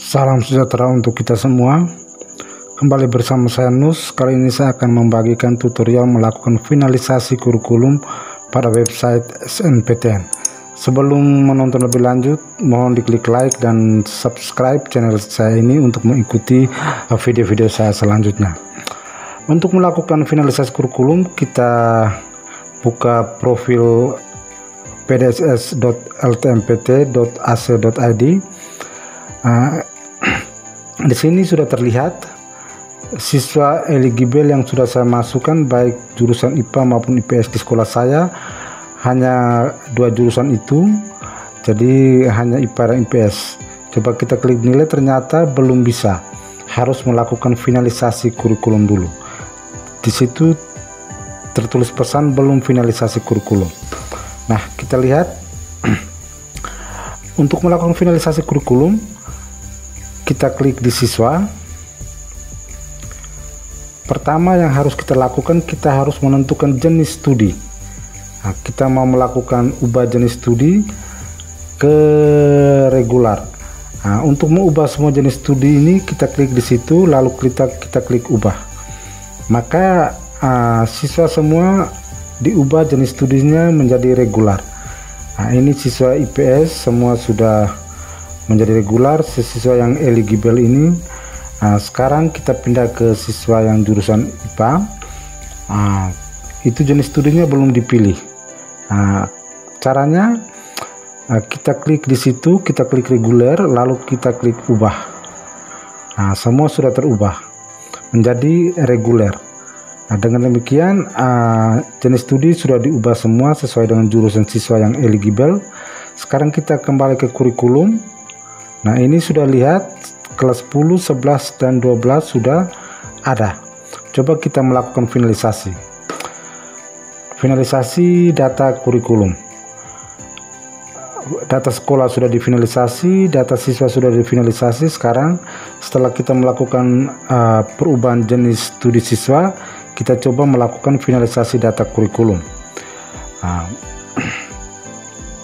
Salam sejahtera untuk kita semua. Kembali bersama saya Nus. Kali ini saya akan membagikan tutorial melakukan finalisasi kurikulum pada website SNPTN. Sebelum menonton lebih lanjut, mohon diklik like dan subscribe channel saya ini untuk mengikuti video-video saya selanjutnya. Untuk melakukan finalisasi kurikulum, kita buka profil pdss.ltmpt.ac.id. Di sini sudah terlihat siswa eligible yang sudah saya masukkan, baik jurusan IPA maupun IPS di sekolah saya. Hanya dua jurusan itu, jadi hanya IPA dan IPS. Coba kita klik nilai, ternyata belum bisa, harus melakukan finalisasi kurikulum dulu. Di situ tertulis pesan belum finalisasi kurikulum. Nah, kita lihat untuk melakukan finalisasi kurikulum, kita klik di siswa. Pertama yang harus kita lakukan, kita harus menentukan jenis studi. Nah, kita mau melakukan ubah jenis studi ke regular. Nah, untuk mengubah semua jenis studi ini, kita klik di situ, lalu kita klik ubah. Maka siswa semua diubah jenis studinya menjadi regular. Nah, ini siswa IPS semua sudah menjadi regular. Siswa yang eligible ini, sekarang kita pindah ke siswa yang jurusan IPA. Itu jenis studinya belum dipilih. Caranya kita klik di situ, kita klik reguler, lalu kita klik ubah. Semua sudah terubah menjadi reguler. Dengan demikian jenis studi sudah diubah semua sesuai dengan jurusan siswa yang eligible. Sekarang kita kembali ke kurikulum. Nah, ini sudah lihat kelas 10, 11 dan 12 sudah ada. Coba kita melakukan finalisasi. Finalisasi data kurikulum. Data sekolah sudah difinalisasi, data siswa sudah difinalisasi. Sekarang setelah kita melakukan perubahan jenis studi siswa, kita coba melakukan finalisasi data kurikulum.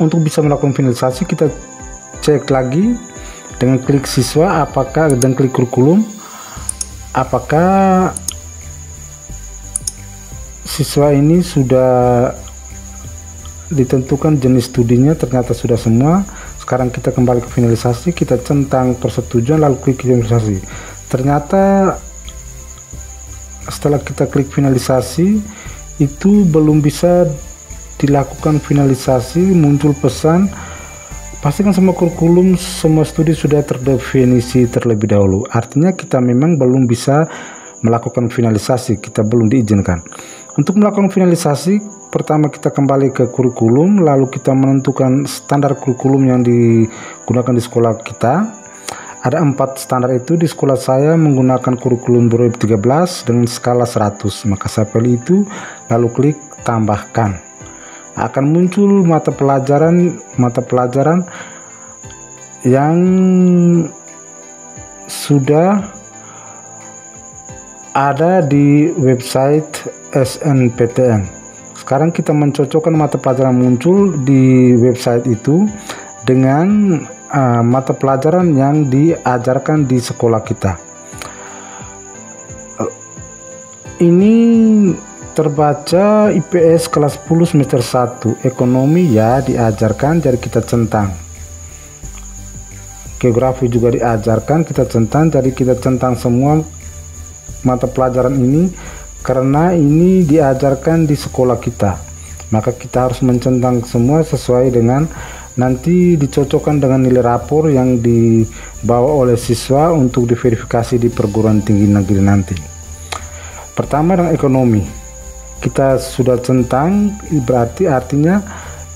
Untuk bisa melakukan finalisasi, kita cek lagi dengan klik siswa, dan klik kurikulum, apakah siswa ini sudah ditentukan jenis studinya. Ternyata sudah semua. Sekarang kita kembali ke finalisasi, kita centang persetujuan, lalu klik finalisasi. Ternyata setelah kita klik finalisasi, itu belum bisa dilakukan finalisasi. Muncul pesan, pastikan semua kurikulum, semua studi sudah terdefinisi terlebih dahulu. Artinya kita memang belum bisa melakukan finalisasi, kita belum diizinkan. Untuk melakukan finalisasi, pertama kita kembali ke kurikulum, lalu kita menentukan standar kurikulum yang digunakan di sekolah kita. Ada 4 standar itu. Di sekolah saya menggunakan kurikulum 2013 dengan skala 100. Maka saya pilih itu, lalu klik tambahkan. Akan muncul mata pelajaran yang sudah ada di website SNPTN. Sekarang kita mencocokkan mata pelajaran muncul di website itu dengan mata pelajaran yang diajarkan di sekolah kita. Ini terbaca IPS kelas 10 semester 1, ekonomi ya diajarkan, jadi kita centang. Geografi juga diajarkan, kita centang, jadi kita centang semua mata pelajaran ini karena ini diajarkan di sekolah kita. Maka kita harus mencentang semua sesuai dengan nanti dicocokkan dengan nilai rapor yang dibawa oleh siswa untuk diverifikasi di perguruan tinggi negeri nanti. Pertama dengan ekonomi, kita sudah centang, berarti artinya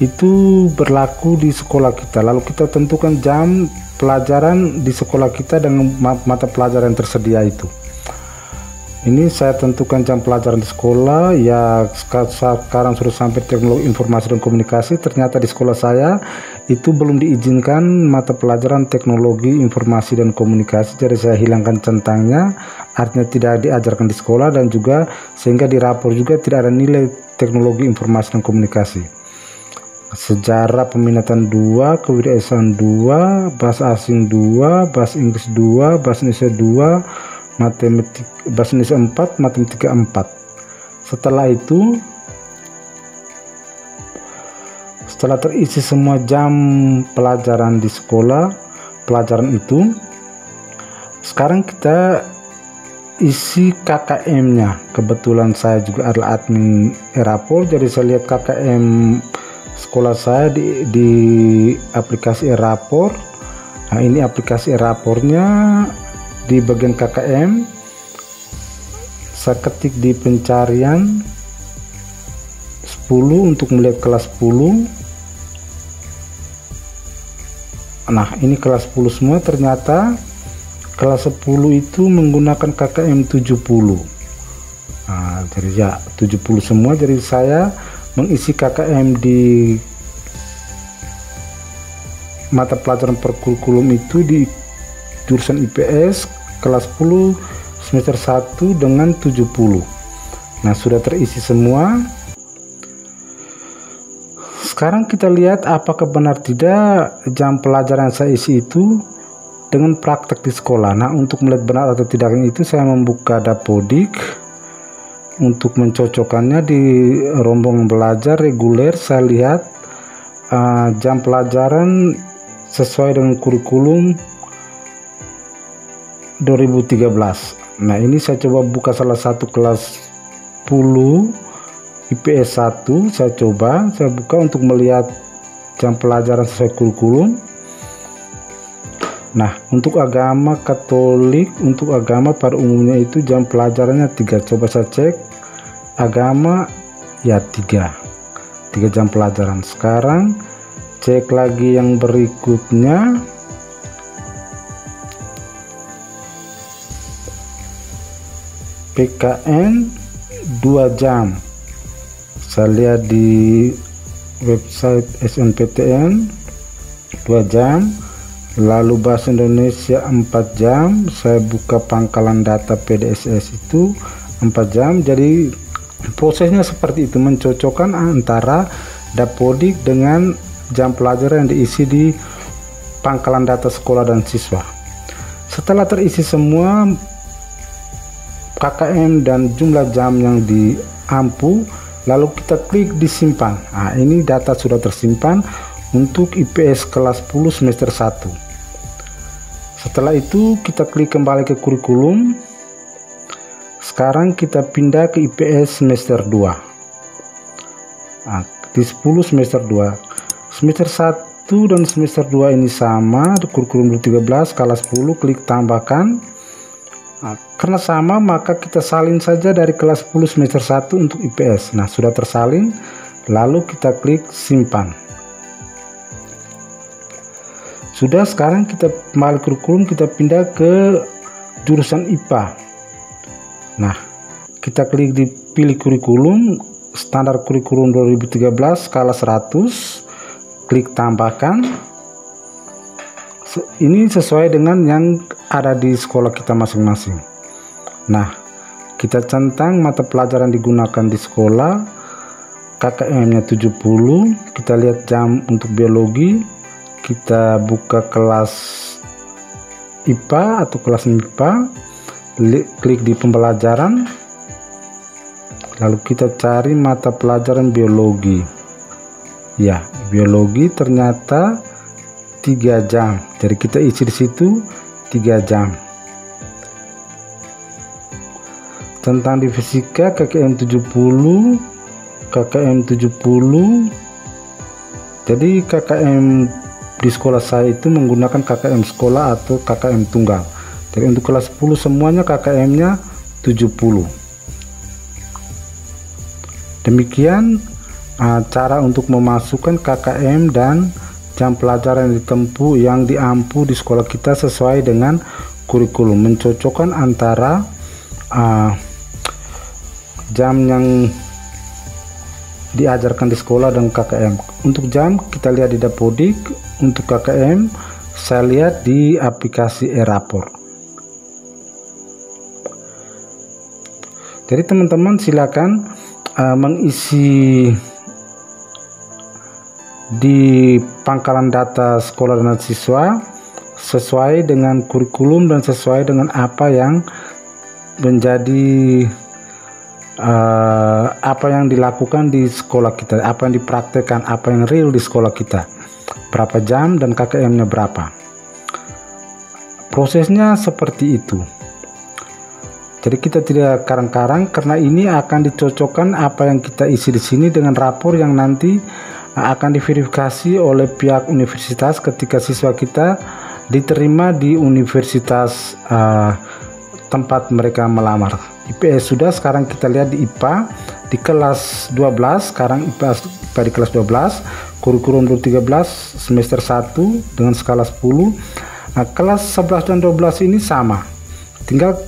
itu berlaku di sekolah kita. Lalu kita tentukan jam pelajaran di sekolah kita dengan mata pelajaran yang tersedia itu. Ini saya tentukan jam pelajaran di sekolah ya. Sekarang sudah sampai teknologi informasi dan komunikasi. Ternyata di sekolah saya itu belum diizinkan mata pelajaran teknologi informasi dan komunikasi, jadi saya hilangkan centangnya, artinya tidak diajarkan di sekolah, dan juga sehingga di rapor juga tidak ada nilai teknologi informasi dan komunikasi. sejarah peminatan 2, kewirausahaan 2, bahasa asing 2, bahasa Inggris 2, bahasa Indonesia 2, matematik bahasa Indonesia 4, matematika 4. Setelah terisi semua jam pelajaran di sekolah, pelajaran itu, sekarang kita isi KKM-nya. Kebetulan saya juga adalah admin Erapor, jadi saya lihat KKM sekolah saya di aplikasi Erapor. Nah, ini aplikasi Erapornya di bagian KKM. Saya ketik di pencarian 10 untuk melihat kelas 10. Nah, ini kelas 10 semua. Ternyata kelas 10 itu menggunakan KKM 70. Nah, jadi ya 70 semua. Jadi saya mengisi KKM di mata pelajaran per kurikulum itu di jurusan IPS kelas 10 semester 1 dengan 70. Nah, sudah terisi semua. Sekarang kita lihat apakah benar tidak jam pelajaran saya isi itu dengan praktek di sekolah. Nah, untuk melihat benar atau tidaknya itu saya membuka Dapodik. Untuk mencocokkannya di rombongan belajar reguler, saya lihat jam pelajaran sesuai dengan kurikulum 2013. Nah, ini saya coba buka salah satu kelas 10 IPS 1. Saya buka untuk melihat jam pelajaran sesuai kurikulum. Nah, untuk agama Katolik, untuk agama pada umumnya itu jam pelajarannya 3. Coba saya cek agama, ya 3 jam pelajaran. Sekarang cek lagi yang berikutnya. PKN 2 jam. Saya lihat di website SNPTN 2 jam. Lalu bahasa Indonesia 4 jam. Saya buka pangkalan data PDSS itu 4 jam. Jadi prosesnya seperti itu, mencocokkan antara Dapodik dengan jam pelajaran yang diisi di pangkalan data sekolah dan siswa. Setelah terisi semua KKM dan jumlah jam yang diampu, lalu kita klik di simpan. Nah, ini data sudah tersimpan untuk IPS kelas 10 semester 1. Setelah itu kita klik kembali ke kurikulum. Sekarang kita pindah ke IPS semester 2. Nah, di 10 semester 2. Semester 1 dan semester 2 ini sama, di kurikulum 2013 kelas 10, klik tambahkan. Nah, karena sama maka kita salin saja dari kelas 10 semester 1 untuk IPS. Nah, sudah tersalin, lalu kita klik simpan. Sudah, sekarang kita kembali kurikulum, kita pindah ke jurusan IPA. Nah, kita klik di pilih kurikulum, standar kurikulum 2013 skala 100, klik tambahkan. Ini sesuai dengan yang ada di sekolah kita masing-masing. Nah, kita centang mata pelajaran digunakan di sekolah, KKM-nya 70. Kita lihat jam untuk biologi. Kita buka kelas IPA atau kelas MIPA, klik di pembelajaran, lalu kita cari mata pelajaran biologi. Ya, biologi ternyata 3 jam. Jadi kita isi di situ 3 jam. Tentang di fisika KKM 70, KKM 70. Jadi KKM di sekolah saya itu menggunakan KKM sekolah atau KKM tunggal. Jadi untuk kelas 10 semuanya KKM-nya 70. Demikian cara untuk memasukkan KKM dan jam pelajaran yang ditempuh yang diampu di sekolah kita sesuai dengan kurikulum, mencocokkan antara jam yang diajarkan di sekolah dan KKM. Untuk jam kita lihat di Dapodik, untuk KKM saya lihat di aplikasi Erapor. Jadi teman-teman silakan mengisi di pangkalan data sekolah dan siswa sesuai dengan kurikulum dan sesuai dengan apa yang menjadi apa yang dilakukan di sekolah kita, apa yang dipraktekkan, apa yang real di sekolah kita, berapa jam dan KKM-nya berapa. Prosesnya seperti itu. Jadi kita tidak karang-karang, karena ini akan dicocokkan apa yang kita isi di sini dengan rapor yang nanti akan diverifikasi oleh pihak universitas ketika siswa kita diterima di universitas tempat mereka melamar. IPS sudah, sekarang kita lihat di IPA di kelas 12, sekarang IPA di kelas 12, kurikulum 2013 semester 1 dengan skala 10. Nah, kelas 11 dan 12 ini sama, tinggal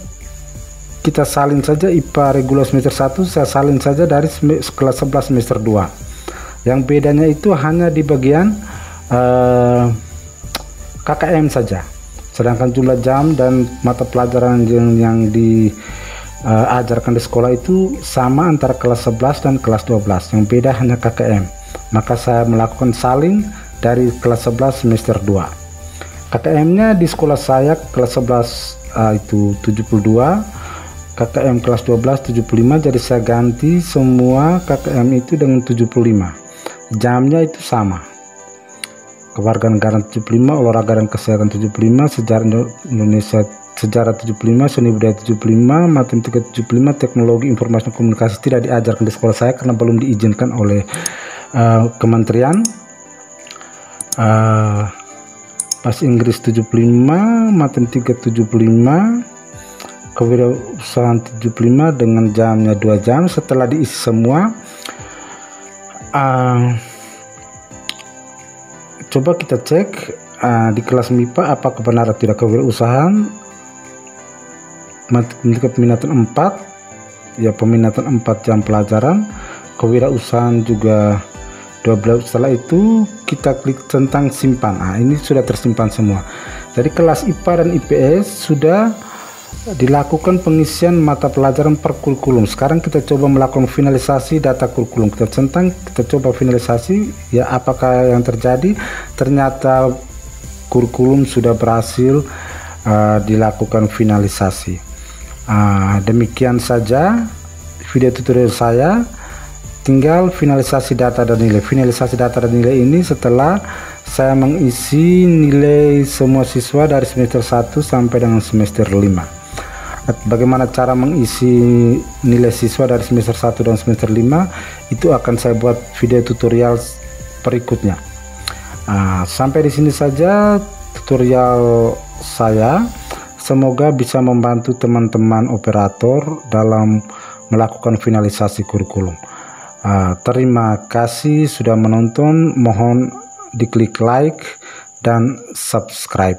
kita salin saja IPA reguler semester 1, saya salin saja dari kelas 11 semester 2. Yang bedanya itu hanya di bagian KKM saja, sedangkan jumlah jam dan mata pelajaran yang diajarkan di sekolah itu sama antara kelas 11 dan kelas 12, yang beda hanya KKM. Maka saya melakukan salin dari kelas 11 semester 2. KKM-nya di sekolah saya kelas 11 itu 72, KKM kelas 12 75, jadi saya ganti semua KKM itu dengan 75. Jamnya itu sama. Kewarganegaraan 75, olahraga dan kesehatan 75, sejarah Indonesia sejarah 75, seni budaya 75, matematika 75, teknologi informasi dan komunikasi tidak diajarkan di sekolah saya karena belum diizinkan oleh kementerian. Bahasa Inggris 75, matematika 75, kewirausahaan 75 dengan jamnya 2 jam. Setelah diisi semua, coba kita cek di kelas MIPA apa benar atau tidak. Kewirausahaan matematika peminatan 4, ya peminatan 4 jam pelajaran, kewirausahaan juga 12. Setelah itu kita klik tentang simpan. Ini sudah tersimpan semua. Jadi kelas IPA dan IPS sudah dilakukan pengisian mata pelajaran per kurikulum. Sekarang kita coba melakukan finalisasi data kurikulum. Kita coba finalisasi, ya apakah yang terjadi. Ternyata kurikulum sudah berhasil dilakukan finalisasi. Demikian saja video tutorial saya. Tinggal finalisasi data dan nilai. Finalisasi data dan nilai ini setelah saya mengisi nilai semua siswa dari semester 1 sampai dengan semester 5. Bagaimana cara mengisi nilai siswa dari semester 1 dan semester 5 itu akan saya buat video tutorial berikutnya. Sampai di sini saja tutorial saya. Semoga bisa membantu teman-teman operator dalam melakukan finalisasi kurikulum. Terima kasih sudah menonton. Mohon diklik like dan subscribe.